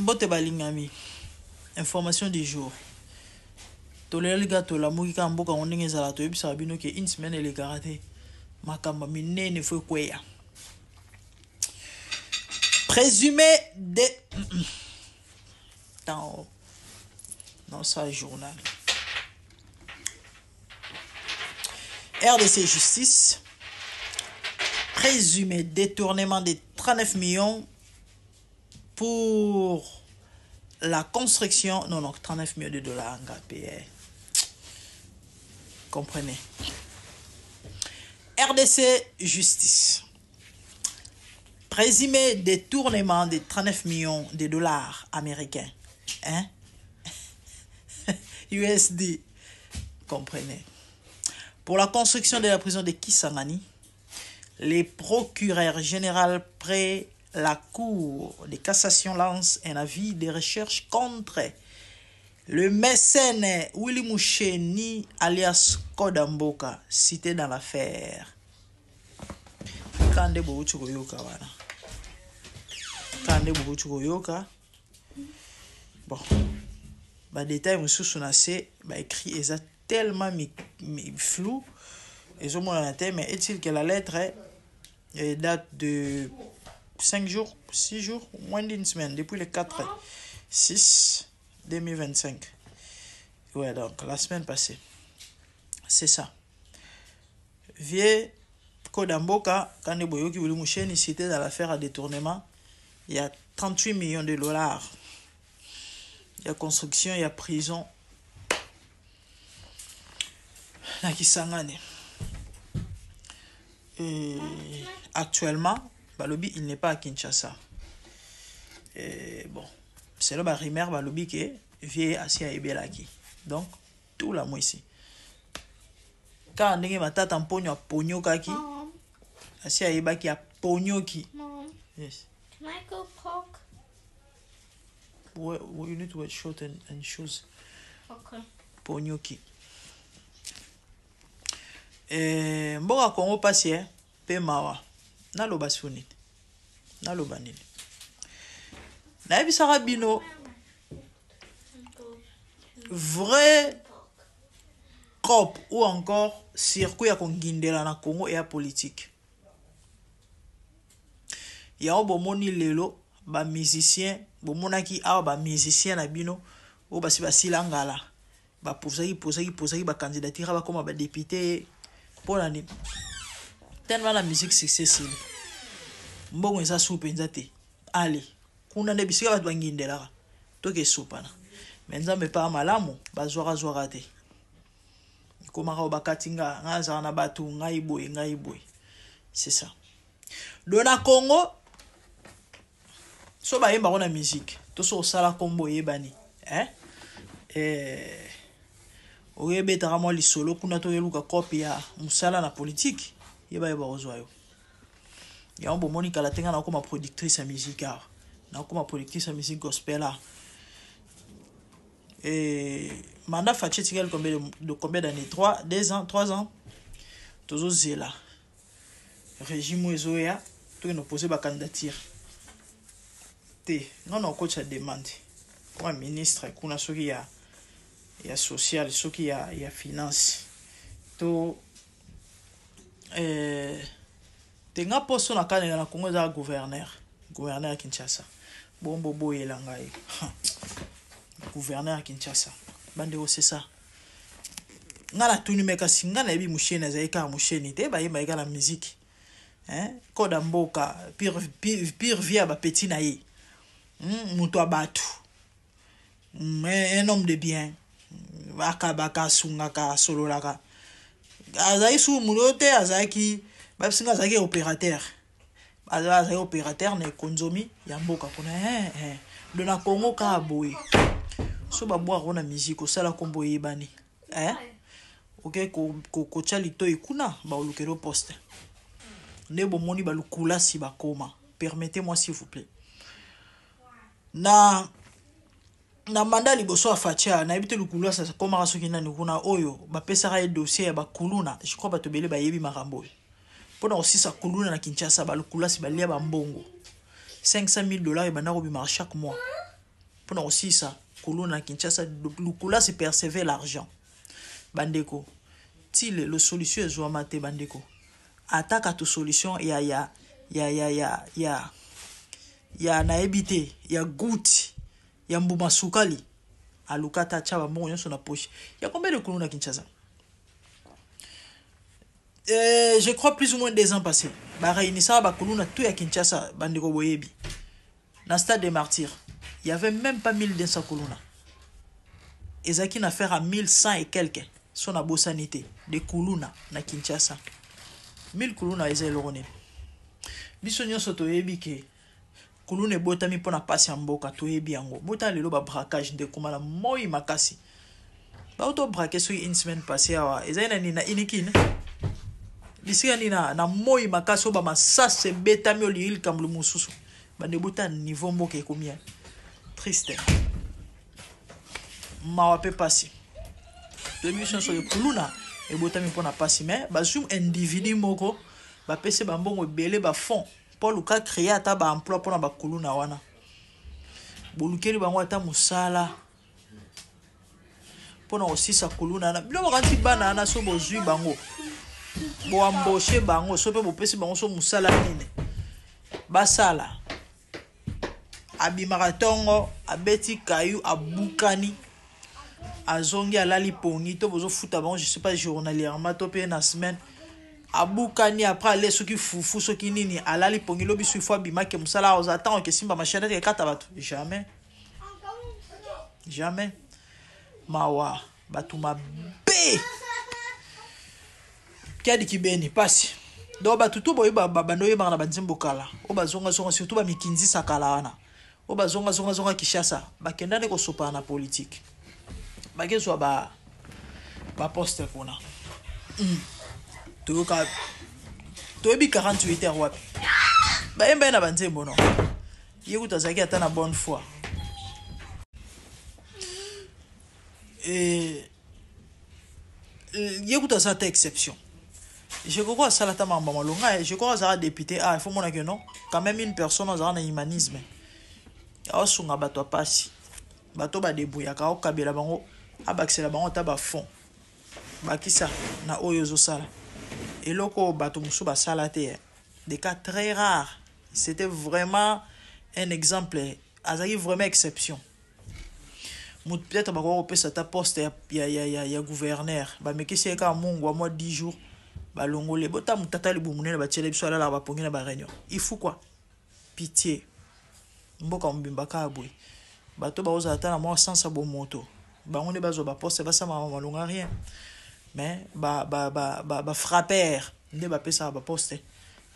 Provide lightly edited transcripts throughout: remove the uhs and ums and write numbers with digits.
Mbote balingami. Information du jour. Tolele gato la mouika mboka ondenge zala to yebisa bino ke une semaine ele karaté. Makamba minene fwe kweya. Présumé de dans non ça journal. RDC Justice. Présumé détournement de 39 millions pour la construction. Non, 39 millions de dollars en GAPR. Comprenez. RDC Justice. Présumé détournement de 39 millions de dollars américains. Hein? USD. Comprenez. Pour la construction de la prison de Kisangani, les procureurs généraux près la Cour de cassation lance un avis de recherche contre le mécène Willy Moucheni alias Kodamboka, cité dans l'affaire. Kande Bohuchuko Yoka wana. Kande Bohuchuko Yoka. Bon. Bah détail monsieur Sounase, bah écrit et ça tellement flou. Et au moins mais est-il que la lettre date de 5 jours, 6 jours, moins d'une semaine, depuis le 4 6 2025. Ouais, donc la semaine passée. C'est ça. Vieux Kodamboka, quand les boyaux qui voulaient moucher, cité dans l'affaire à détournement, il y a 38 millions de dollars. Il y a construction, il y a prison. Na Kisangani. Et actuellement, Balobi, il n'est pas à Kinshasa. Et bon, c'est le barimer Balobi qui est vieux assis à Ebelaki. Donc, tout la moi ici. Quand on est matata en pogno à pogno kaki, assis à Ebaki à pogno ki. Yes. Can I go poke? Well, you need to wear short and shoes. Okay. Pogno ki. Mboka Kongo pasi pe mawa. Naloba sunit. Naloba nini. Na ebisaka bino vrai COP ou encore circuit ya kongindela na Congo et ya politique. Ya bomoni lelo ba musicien, bomonaki awa ba musicien na bino o basi basilangala. Ba posaki ba candidature ba comme ba député pour l'année. Tellement la musique successful. Mbongo eza soupe nzate. Allez, kuna ne bisika bat bangindela. Toke soupana. Menza me pa malamu bazwara te. Komaka obakatinga ngaza na batu ngai boy. C'est ça. Dona Congo so ba yemba na musique. To so sala kombo yebani. Oyebeta mo lisolo kuna to yeluka kopia musala na politique. Yeba ozwa yo. Ya ombo Monica la tenga na koma productrice à musique na koma productrice à musique gospel et mandat Faché tigel combien d'années 2 ans 3 ans tozo zela régime ezoya to no poser ba candidature te non coach a demande comme ministre kuna soki ya social soki ya finance to tenga posto na kanela na Congo za gouverneur à Kinshasa bombo boyela ngai gouverneur à Kinshasa bande c'est ça ngala tuni meka singa na ebi musheni azaika musheni te ba yeba la musique Kodamboka pire via ba petit na ye muto abatu un homme de bien baka sungaka sololaka azai su mulote azaki basinga azaki opérateur azaki opérateur na konzomi ya mboka kuna Dona Congo ka boy so babwa rona musique osala kombo yebani OK ko chali to ikuna ba olukelo poste ne bomoni balukula si bakoma permettez-moi s'il vous plaît na manda liboso afacha na ebite lukula sa koma soki nani kuna oyo ba pesaka dossier ya bakuluna je crois batobele ba yebi makambo pona aussi sa kuluna na Kinshasa balukula si balia ba mbongo $500,000 et bana robima chaque mois Pour aussi ça, Kuluna Kinshasa, Lukula se percevoir l'argent. Bandeko, si le solution est Zouamate Bandeko, attaque à toute solution, il y a naebite, il y a goutte, il y a mbuma sukali, à Lukata Chaba Moyon sur la poche. Il y a combien de Kuluna Kinshasa? Je crois plus ou moins 2 ans passés. Réunissant à Kuluna, tout à Kinshasa, Bandeko Boyebi. Dans le stade des martyrs, il n'y avait même pas 1200 Kuluna. Ezaki n'a fait à 1100 et quelques. Son abo sanité de Kuluna na Kinshasa. 1000 Kuluna ezali lorone. Biso nyonso toyebi ke Kuluna ebotami mpona pasi ya mboka toyebi yango. Bota lelo ba braquage de komala moi makasi. Ba auto braquer sur une semaine passée awa. Ezali na inikine. Bisika ni na moi makasi oba masase betami olil kamlu mususu. Ba ne bota niveau mboka ekomia. Triste. Mawape pasi. De mission sur le Kuluna et botami pona pasi mais bazum individu moko ba pese ba mbongo belé ba fond pour luka créer ata ba emploi pona ba Kuluna wana bolukeli bango ata musala pona aussi sa Kuluna na bilo kanti bana na so bozui bango bo embaucher bango so pe bo pese bango so musala nini basala abimaratongo abeti kayu abukani azongi alali pongi to bozo futa bango je sais pas journalièrement to pe na semaine abukani après aller soki fufu soki nini alali pongi lobi su fois bimake musala aux attend que simba machine de kata batu jamais mawa batu mabe kadi kibeni pasi do batu to boyi bando yeba na banzimbo kala o bazonga zonga surtout ba mikinzi sakala wana o bazonga zonga Kishasa bakendane ko sopa na politique bagezo ba poste kuna toyoka toyebi 48 heures wapi bayemba na banzembo no yekuta zaki ata na bonne foi yekuta ça ta exception je crois ça la ta mamba malonga je crois ça député il faut mona que non quand même une personne dans un humanisme asunga bato pasi bato ba debuya ka okabela bango abakisela bango ta ba fond bakisa na oyo zo sala eloko bato musu ba sala te des cas très rares c'était vraiment un exemple azaki vraiment exception peut-être ba ko pesa ta poste ya gouverneur ba mekisi ka mungu wa mois 10 jours ba longole bota mutata li bumunene ba tshele biso ala ba pongi na ba réunion il faut quoi pitié mboka mbimba ka boy bato ba oza ata na moi sans sa moto bango ne bazo ba poste ba sama malonga rien mais ba frapper ne ba pesa ba poste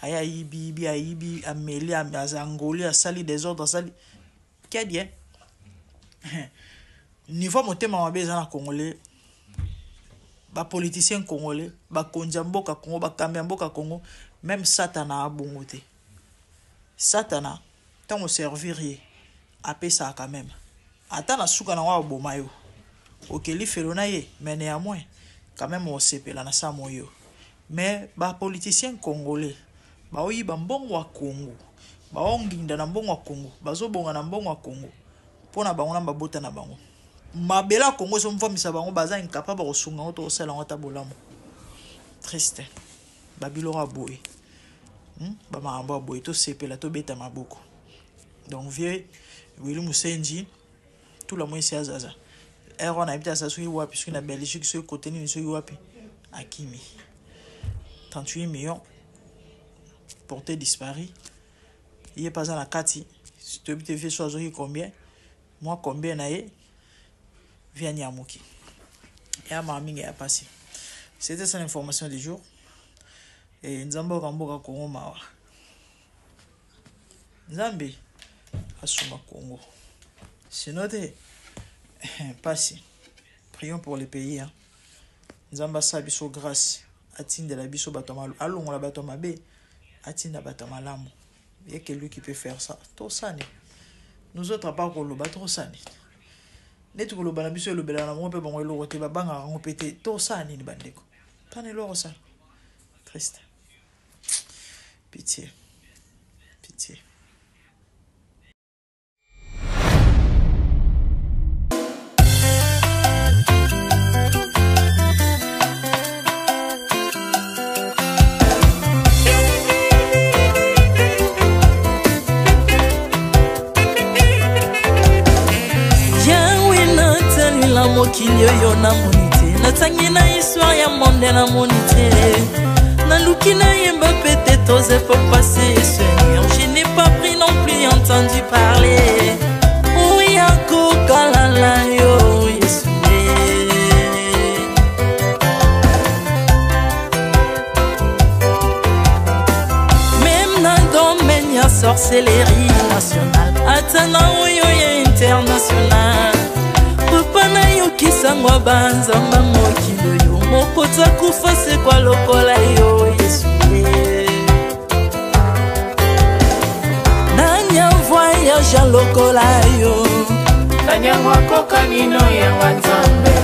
aya ibi ameli azangoli asali des ordres asali kedie niveau motema mabe za na congolais ba politicien congolais ba konja mboka Congo ba kambia mboka Congo même satana abongo te satana tant au servir apesa quand même ata na suka na wa bomayo okeli felona ye mais néanmoins quand même on sepela na sa moyo mais ba politicien congolais ba oyi ba mbongo wa Congo ba onginda na mbongo wa Congo bazo bonga na mbongo wa Congo pona bango na babota na bango mabela Congo so mvamisa bango baza incapable ko sunga oto osala ngota bolamo triste babilo ra boy ba maamba boy to sepela to beta maboko donc vieux Willy Musenji tout la moyen c'est azaza on a habité à Sassouи wapi sur la Belgique sur côté ni sur wapi Akimi 38 millions porté disparu il est pas à la Kati si tu habites fait soit combien moi combien naé vient Nyamuki et à Maminga a passé c'était ça l'information du jour et Nzambo Kamboka Congo mawa Nzambi Asuma Congo c'est noté passé prions pour les pays hein Nzamba sabiso grâce atinde la biso batoma alongo la batoma be atinda batoma lamu il y a que lui qui peut faire ça to sani nous autres pas ko lo batro sani netu ko lo bana biso lo bela na mo pe bongo lo kote ba banga ngo pété to sani ni bandeko tane lo ça triste pitié mokili oyo namoni te natangi na histoire ya monde namoni te naluki nayemba pete toze po passer Seigneur je n'ai pas pris non plus entendu parler oya kokalala yo Yesu même na domaine ya sorcellerie nationale atana oyo ya international papa na yo kisangwa banzamba mokilo yo mokota kufa se kwa lokola yo Yesu nanya voyage a lokola yo nanya wakoka nino ya wanzambe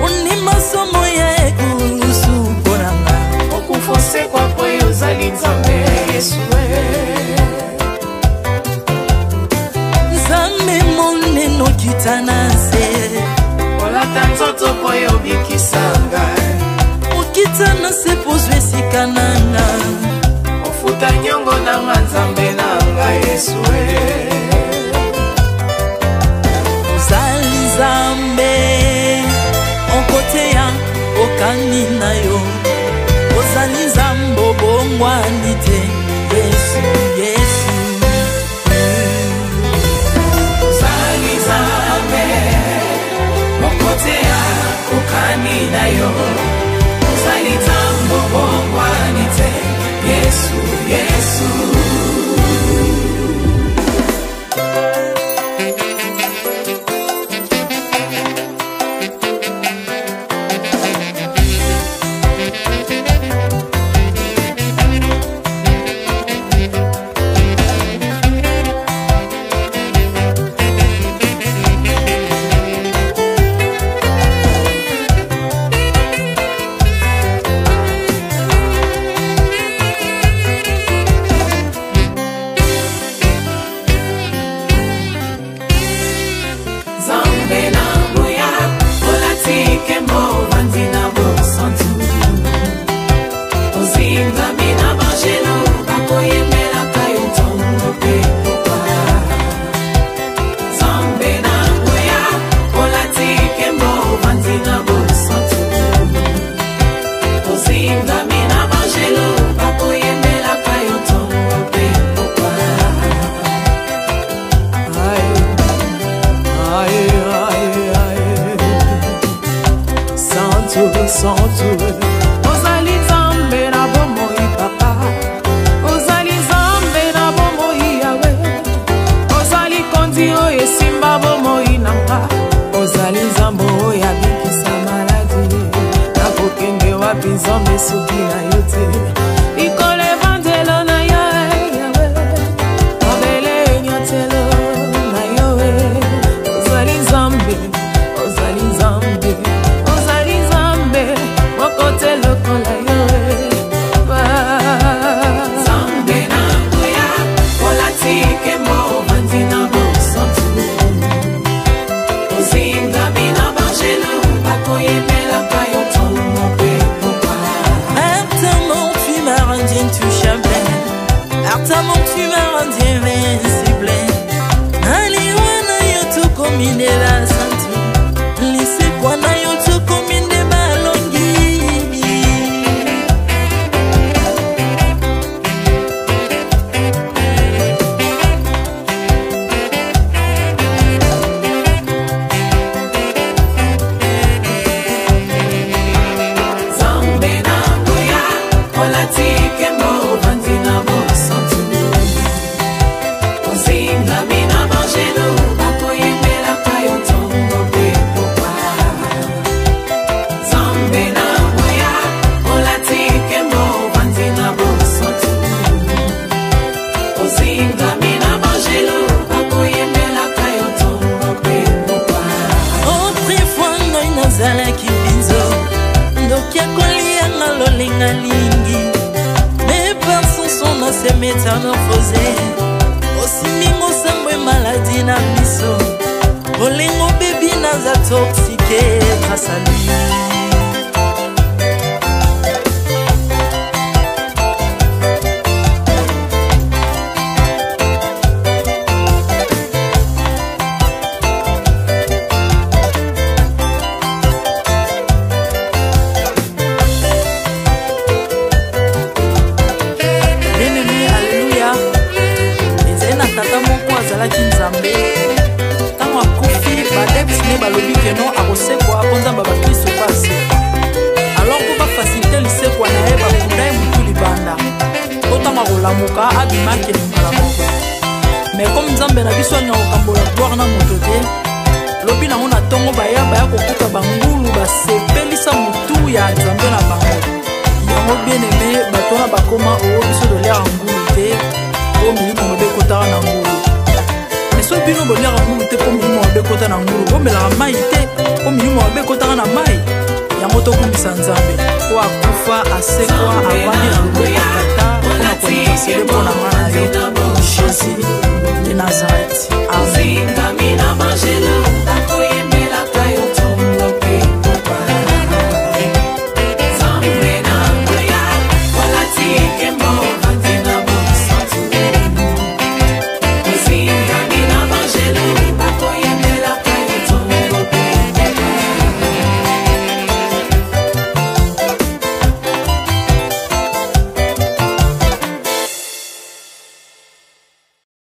uni masomo ya ekurusu konanga okufose kwa poyo zali nzambe Yesu nzambe moneno kitana se olata nzoto poyo bikisanga okitana se pozwe sikananga ofuta nyongo na nzambe nanga Yesu ozali nzambe onkote ya okani na yo ozali nzambe obongwani te Yesu Yesu ozali nzambe onkote ya okani na yo ozali nzambe obongwani te Yesu Yesu ozali nzambe na bomoi papa ozali nzambe na bomoi yawe ozali kondi oyo esimba bomoi nanga ozali nzambe oyo abikisa maladi nakokende wapi nzambe soki na yo te ikolo evanzelo na yo yawe mabele enyatelo na yo ozali nzambe ozali nzambe kote lokola yo nzambe na ngoya olatike mo vandina bosantu ozingami na bangelo bakoyembelaka yo ntongo mpe pokwa Artamon tu m'as rendu intouchable Artamon tu m'as rendu invincible Aliwana yo tokomine la santu Lise kwana yo tokomine balongi métamorphosé osimingo sambwe maladie na miso olingo bebi naza toxiqué grâce à lui. azalaki nzambe ntango akufi badepsine balobi keno akosekwa mpo nzambe bakristo pase alors mpo bafasilite lisekwa na ye bakunda ye motu libanda to ntango akolamuka abimaki elingala moko mais comme nzambe na biso alinga kokambola gloire na moto te lobi nango na ntongo baya kokuta bangulu basepelisa motu ya nzambe na bango yango bien aimé bato wana bakoma oyo biso toliaka ngulu te po milimo mabe ekotaka na ngulu mais soki bino boliaka ngulu te po milimo mabe ekota na ngulu bomelaka mai te po milimo mabe ekotaka na mai yango tokumbisa nzambe po akufa asekwa avandi na loboko